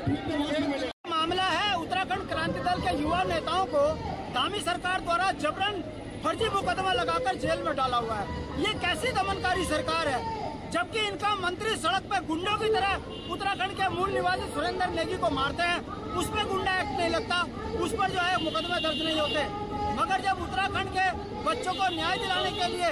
मामला है उत्तराखंड क्रांति दल के युवा नेताओं को धामी सरकार द्वारा जबरन फर्जी मुकदमा लगाकर जेल में डाला हुआ है। ये कैसी दमनकारी सरकार है, जबकि इनका मंत्री सड़क पे गुंडों की तरह उत्तराखंड के मूल निवासी सुरेंद्र नेगी को मारते हैं, उसमें गुंडा एक्ट नहीं लगता, उस पर जो है मुकदमे दर्ज नहीं होते। मगर जब उत्तराखंड के बच्चों को न्याय दिलाने के लिए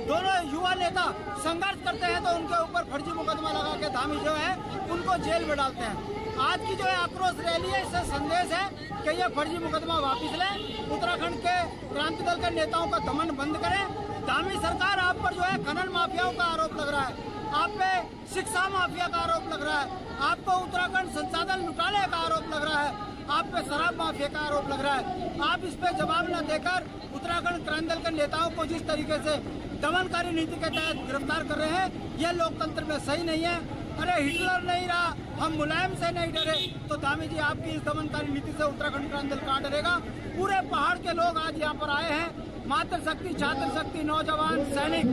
दोनों युवा नेता संघर्ष करते हैं तो उनके ऊपर फर्जी मुकदमा लगा के धामी जो है उनको जेल में डालते हैं। आज की जो है आक्रोश रैली है, इससे संदेश है कि ये फर्जी मुकदमा वापस लें, उत्तराखंड के क्रांति दल के नेताओं का दमन बंद करें। धामी सरकार, आप पर जो है खनन माफियाओं का आरोप लग रहा है, आप पे शिक्षा माफिया का आरोप लग रहा है, आपको उत्तराखंड संसाधन लुटाने का आरोप लग रहा है, आप पे शराब माफिया का आरोप लग रहा है। आप इस पे जवाब न देकर उत्तराखंड क्रांति दल के नेताओं को जिस तरीके से दमनकारी नीति के तहत गिरफ्तार कर रहे हैं, ये लोकतंत्र में सही नहीं है। अरे हिटलर नहीं रहा, हम मुलायम से नहीं डरे, तो धामी जी आपकी इस दमनकारी नीति से उत्तराखंड क्रांति दल कहाँ डरेगा। पूरे पहाड़ के लोग आज यहाँ पर आए हैं, मातृशक्ति, छात्र शक्ति, नौजवान, सैनिक,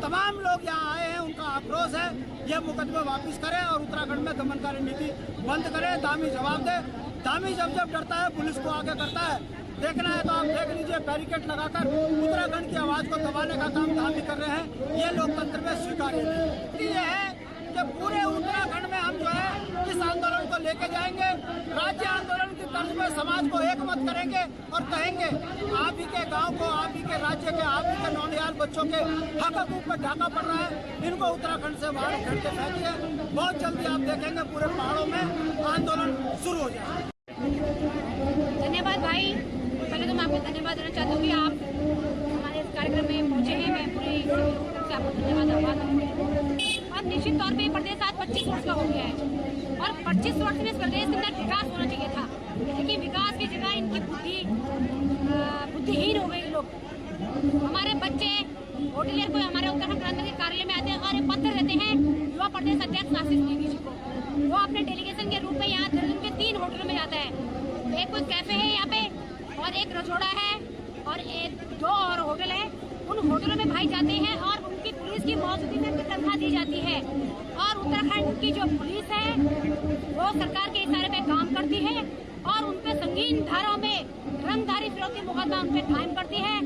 तमाम लोग यहाँ आए हैं, उनका आक्रोश है। ये मुकदमे वापस करें और उत्तराखंड में दमनकारी नीति बंद करें। धामी जवाब दे। धामी जब डरता है पुलिस को आगे करता है। देखना है तो आप देख लीजिए, बैरिकेड लगाकर उत्तराखंड की आवाज को दबाने का काम धामी कर रहे हैं। ये लोकतंत्र में स्वीकार्य नहीं। ये है कि पूरे उत्तराखंड में हम जो है इस आंदोलन को लेके जाएंगे, राज्य आंदोलन की तर्ज में समाज को एक मत करेंगे और कहेंगे आप ही के गांव को, आप ही के राज्य के, आप ही के नौनिहाल बच्चों के हक हकूक पर ढाका पड़ रहा है, इनको उत्तराखंड से बाहर खड़ के फेंकिए। बहुत जल्दी आप देखेंगे पूरे पहाड़ों में आंदोलन शुरू हो जाए। धन्यवाद भाई, पहले तो मैं आपको धन्यवाद देना चाहती हूँ कि आप हमारे इस कार्यक्रम में पहुँचे हैं। मैं पूरी से आपको धन्यवाद दूँगी। और निश्चित तौर पे प्रदेश आज 25 वर्ष का हो गया है और 25 वर्ष में इस प्रदेश के अंदर विकास होना चाहिए था, लेकिन विकास की जगह इनकी बुद्धिहीन हो गए लोग। हमारे बच्चे होटलियर को हमारे उत्तराखंड क्रांति के कार्यालय में आते हैं और एक पत्र देते हैं युवा प्रदेश अध्यक्ष आशीष नेगी जी को। वो अपने डेलीगेशन के रूप में यहाँ देहरादून के 3 होटलों में जाता है। एक कोई कैफे है यहाँ पे और एक रजोड़ा है और एक 2 और होटल है। उन होटलों में भाई जाते हैं और उनकी पुलिस की मौजूदगी में तनख्वाह दी जाती है और उत्तराखंड की जो पुलिस है वो सरकार के इशारे पे काम करती है और उनपे संगीन धाराओं में रंगधारी फिरौती मुकदमा उनपे कायम करती है,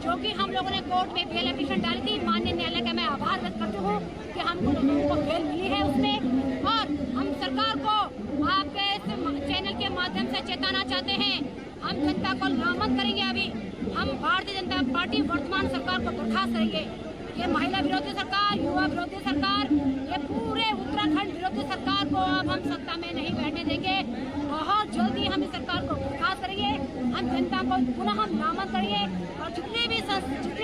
जो कि हम लोगों ने कोर्ट में बेल एप्लीकेशन डाली थी। माननीय न्यायालय का मैं आभार व्यक्त करती हूँ कि हमको लोगों को बेल मिली है उसमें। और हम सरकार को आपके इस चैनल के माध्यम से चेताना चाहते हैं, हम जनता को नामंद करेंगे। अभी हम भारतीय जनता पार्टी वर्तमान सरकार को बर्खास्त करेंगे। ये महिला विरोधी सरकार, युवा विरोधी सरकार, ये पूरे उत्तराखंड विरोधी सरकार को अब हम सत्ता में नहीं बैठने देंगे। बहुत जल्दी हम इस सरकार को बर्खास्त करेंगे। हम जनता को पुनः हम नामंद करेंगे और जितने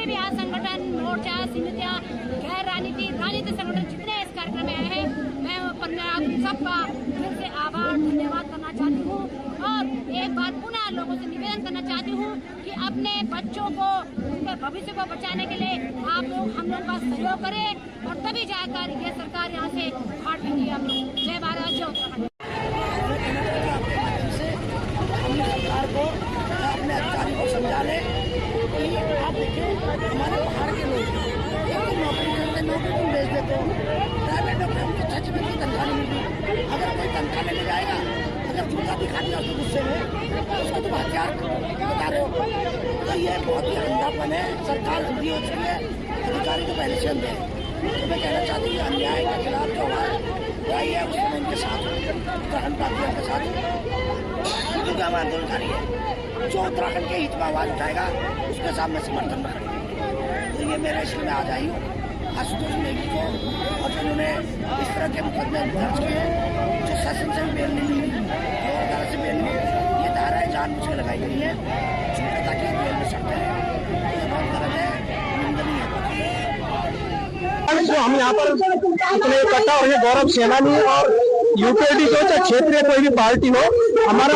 भी आज संगठन, मोर्चा, समितियाँ, गैर राजनीतिक संगठन जितने इस कार्यक्रम में आए हैं, मैं सबका फिर से आभार धन्यवाद करना चाहती हूँ और एक बार पुनः लोगों से निवेदन करना चाहती हूँ कि अपने बच्चों को, उनके भविष्य को बचाने के लिए आप लोग हम लोग का सहयोग करें और तभी जाकर ये सरकार यहाँ से उखाड़ देंगी। हम लोग जय भारत, जय उत्तराखंड। सरकार को अपने अधिकारी को समझा ले कि आप देखिए हमारे पहाड़ के लोग एक तो नौकरी करते, नौकरी तुम भेज देते हो, प्राइवेट नौकरी उनको 6 महीने की तनख्वाह नहीं मिलती। अगर कोई तनख्वाह लेने जाएगा, अगर जूता दिखा दिया उसको गुस्से में, तो उसको तुम हथियार बता रहे हो, तो ये बहुत ही अंधापन है। सरकार अंधी हो चुकी है, अधिकारी को पहले से अंधे हैं। तो मैं कहना चाहती हूँ अन्याय के खिलाफ जो हमारा लड़ाई है उसमें इनके साथ उत्तराखंड प्रांतियों के साथ जो हम आंदोलनकारी है, जो उत्तराखंड के हित में आवाज उठाएगा उसके साथ मैं समर्थन में खड़ी। तो ये मेरे इसलिए मैं आज आई हूँ आशुतोष नेगी को, और जिन्होंने इस तरह के मुकदमे दर्ज किए, जो सेशन से बेल नहीं मिली, 2 से बेल मिली, ये धाराएं जानबूझ के लगाई गई है झूठे ताकि बेल में सकते हैं। ये बहुत गलत है, निंदनीय है। जो हम यहाँ पर इतने इकट्ठा और ये गौरव सेनानी और यूपीडी को चाहे क्षेत्रीय कोई भी पार्टी हो, हमारा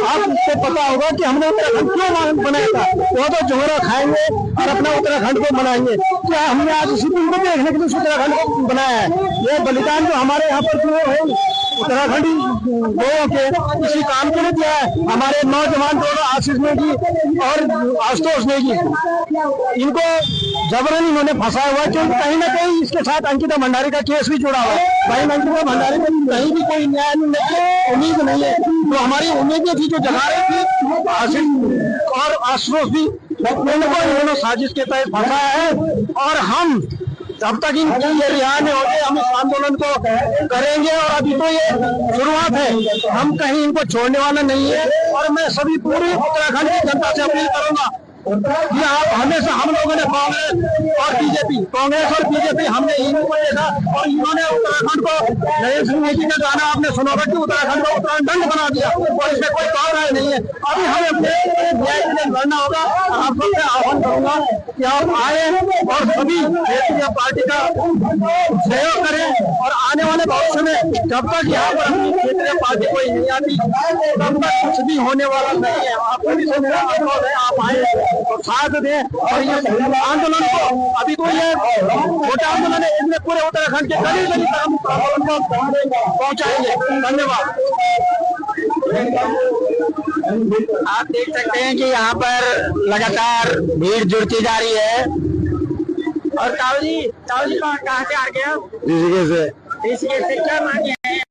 आपको पता होगा कि हमने उत्तराखंड क्यों बनाया था। वो तो जोहरा खाएंगे और अपना उत्तराखंड को बनाएंगे। क्या हमने आज इसी दिन को देखने के लिए उत्तराखंड को बनाया है? ये बलिदान जो हमारे यहाँ पर जो है उत्तराखंडी लोगों के इसी काम के लिए दिया है। हमारे नौजवान दोनों आशीष नेगी और आशुतोष नेगी, इनको जबरन इन्होंने फंसाया हुआ, क्योंकि कहीं ना कहीं इसके साथ अंकिता भंडारी का केस भी जुड़ा हुआ है। भाई मंत्री भंडारी को कहीं भी कोई न्याय नहीं, उम्मीद नहीं है। तो हमारी उम्मीदें थी जो जगा रही थी हासिल और आश्रोष भी उन्होंने साजिश के तहत फंसाया है। और हम जब तक इनकी ये रिहाई नहीं होगी हम इस आंदोलन को करेंगे। और अभी तो ये शुरुआत है, हम कहीं इनको छोड़ने वाला नहीं है। और मैं सभी पूरी उत्तराखंड की जनता से अपील करूंगा कि आप हमेशा, हम लोगों ने कांग्रेस और बीजेपी हमने इनको देखा और इन्होंने उत्तराखंड को नरेंद्र सिंह मोदी का गाना आपने सुना होगा कि उत्तराखंड को उत्तराखंड बना दिया और इसमें कोई और राय नहीं है। अभी हमें अपने न्याय के लिए लड़ना होगा। आप सबसे आह्वान करूंगा कि आप आए और सभी क्षेत्रीय पार्टी का सहयोग करें। और आने वाले भविष्य में जब तक यहाँ पर अपनी क्षेत्रीय पार्टी कोई नहीं आती तब तक कुछ भी होने वाला नहीं है। आप सभी से मेरा अनुरोध है, आप आए और साथ दें। और ये आंदोलन को, अभी तो ये छोटा आंदोलन है, इसमें पूरे उत्तराखंड के गली गली तक हम आंदोलन को पहुंचाएंगे। धन्यवाद। आप देख सकते हैं कि यहाँ पर लगातार भीड़ जुड़ती जा रही है। और ताऊ जी कहाँ से आ गए? ऋषिकेश से क्या मांगे हैं?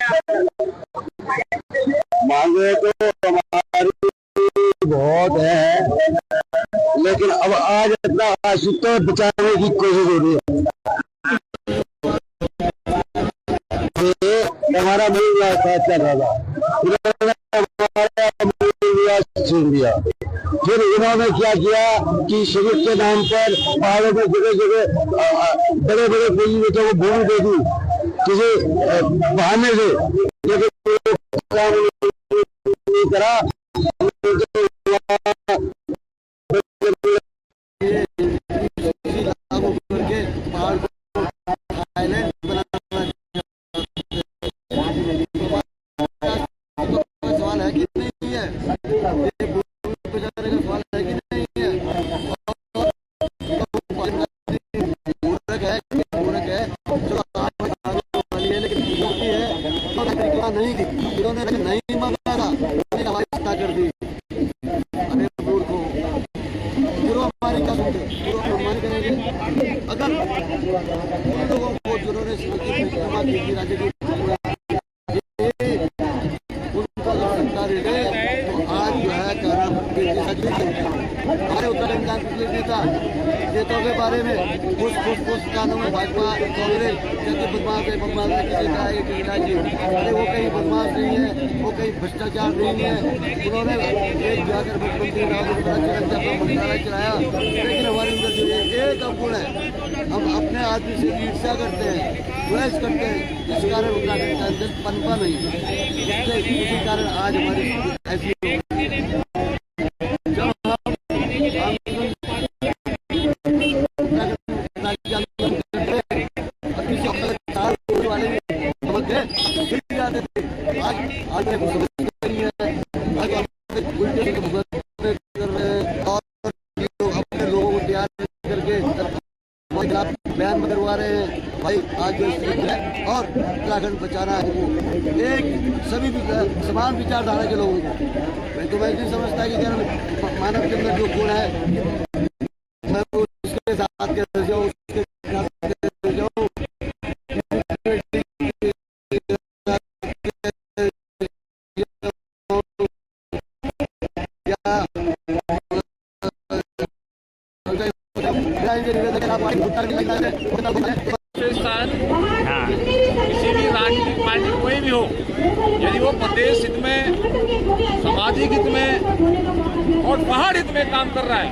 मांगे तो हमारी बहुत है, लेकिन अब आज अपना आश्रित बचाने की कोशिश हो रही है। हमारा मूल व्यवसाय चल रहा था, हमारा मूल व्यवसाय छीन दिया। फिर इन्होंने क्या किया कि शिविर के नाम पर पहाड़ों में जगह जगह बड़े बड़े बेटों को भूमि दे दी किसी बहाने से, लेकिन काम नहीं करा। सवाल है कि नहीं है, सवाल है कि नहीं है, नहीं थी, इन्होंने नहीं मांगा था, कर दी। अरे मूर्खों, हमारी क्या सुनते, हमारी करेंगे। अगर लोगों को जिन्होंने जमा की थी राज्य की, उनका सरकार तो आज जो है हमारे उत्तराखंड नेताओं के बारे में कुछ कानों में भाजपा कांग्रेस बदमाश है, किसी का है किसी राज्य। अरे वो कहीं बदमाश नहीं है, वो कहीं भ्रष्टाचार नहीं है। उन्होंने एक जाकर मुख्यमंत्री मंत्रालय चलाया, लेकिन हमारे अंदर जो एक अवगुण है, हम अपने आदमी से ईर्ष्या करते हैं, द्वेष करते हैं, जिस कारण उत्तराखंड का अंदर पनपा नहीं। इसी कारण आज हमारी ऐसी बयान करवा रहे हैं। भाई आज जो है और उत्तराखंड बचाना है एक सभी समान विचारधारा के लोगों को। तो मैं नहीं समझता कि मानव के अंदर जो गुण है मैं उसके साथ जाऊँ, उसके जाऊँ। किसी भी राजनीतिक पार्टी कोई भी हो, यदि वो प्रदेश हित में, सामाजिक हित में और पहाड़ हित में काम कर रहा है,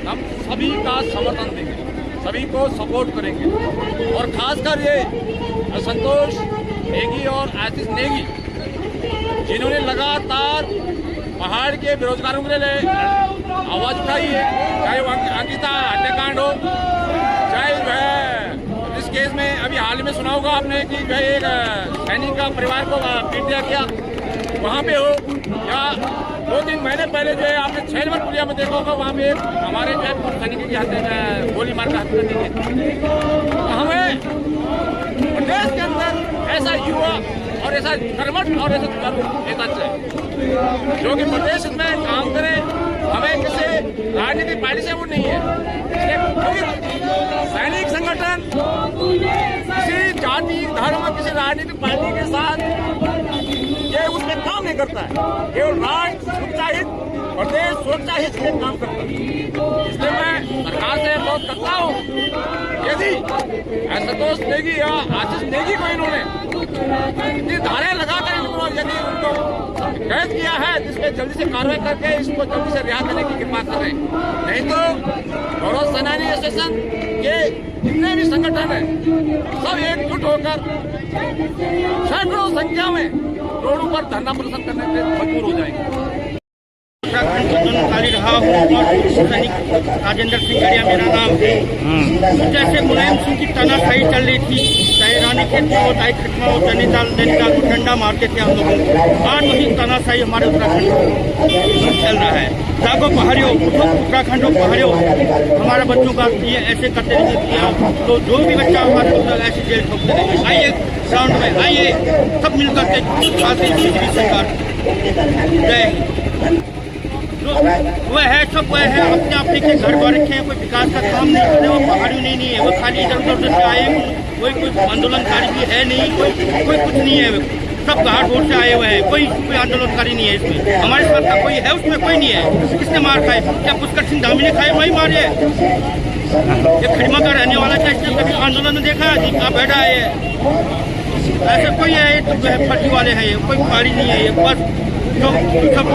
हम सभी का समर्थन देंगे, सभी को सपोर्ट करेंगे। और खासकर ये संतोष नेगी और आशीष नेगी, जिन्होंने लगातार पहाड़ के बेरोजगारों के लिए आवाज उठाई है, चाहे वो अंकिता हत्याकांड हो, चाहे जो है इस केस में अभी हाल में सुना होगा आपने कि जो एक सैनिक का परिवार को पीट दिया गया, वहाँ पे हो, या 2-3 महीने पहले जो है आपने 6 नंबर पुलिया में देखा होगा, वहाँ पे हमारे जो है सैनिक की हत्या गोली मार कर हत्या कर दी। हमें प्रदेश के अंदर ऐसा युवा और ऐसा कर्मठ और ऐसा नेता चाहिए जो कि प्रदेश में काम करे। हमें किसी राजनीतिक पार्टी से वो नहीं है, इसलिए सैनिक संगठन किसी जाति धर्म किसी राजनीतिक पार्टी के साथ ये उसमें काम नहीं करता है, केवल राष्ट्र सुरक्षा हित और देश सुरक्षा हित के काम करता है। इसलिए मैं सरकार से अनुरोध करता हूँ, यदि आशुतोष नेगी या आशीष नेगी को इन्होंने इतनी धाराएं लगाकर यदि उनको कैद किया है, जिसपे जल्दी से कार्रवाई करके इसको जल्दी से रिहा करने की कृपा करें। नहीं तो गौरव सेनानी एसोसिएशन के जितने भी संगठन है सब एकजुट होकर सैकड़ों संख्या में रोडों पर धरना प्रदर्शन करने के मजबूर हो जाएंगे। उत्तराखंड आंदोलनकारी रहा हूँ और सैनिक राजेंद्र सिंह गड़िया मेरा नाम है। जैसे मुलायम सिंह की तानाशाही चल रही थी, चाहे रानीखेत में हो, चाहे खटमा हो, नैनीताल को डंडा मारते थे हम लोग। आज वही तानाशाही हमारे उत्तराखंड में चल रहा है। जागो पहाड़ियों, उत्तराखंड हो पहाड़ियों, हमारे बच्चों का ये ऐसे करते रहिए तो जो भी बच्चा हमारे ऐसे जेल ठोकते रहेंगे। आइए ग्राउंड में, आइए सब मिलकर के सरकार जय वह है, सब वह है, अपने अपने के घर पर रखे हैं, कोई विकास का काम नहीं करते, वो पहाड़ी नहीं है, वो खाली इधर उधर से आए, कोई आंदोलनकारी भी है नहीं, कोई कुछ नहीं है, सब घाट रोड से आए हुए हैं, कोई आंदोलनकारी नहीं है इसमें। हमारे साथ का कोई है उसमें, कोई नहीं है। किसने मार खाए? क्या पुष्कर सिंह धामी ने खाए? वही मारे। ये खड़ीमा का रहने वाला क्या इसने कभी आंदोलन में देखा जी? कहाँ बैठा है ऐसा कोई है? तो फर्जी वाले हैं, कोई पहाड़ी नहीं है, ये बस जो सब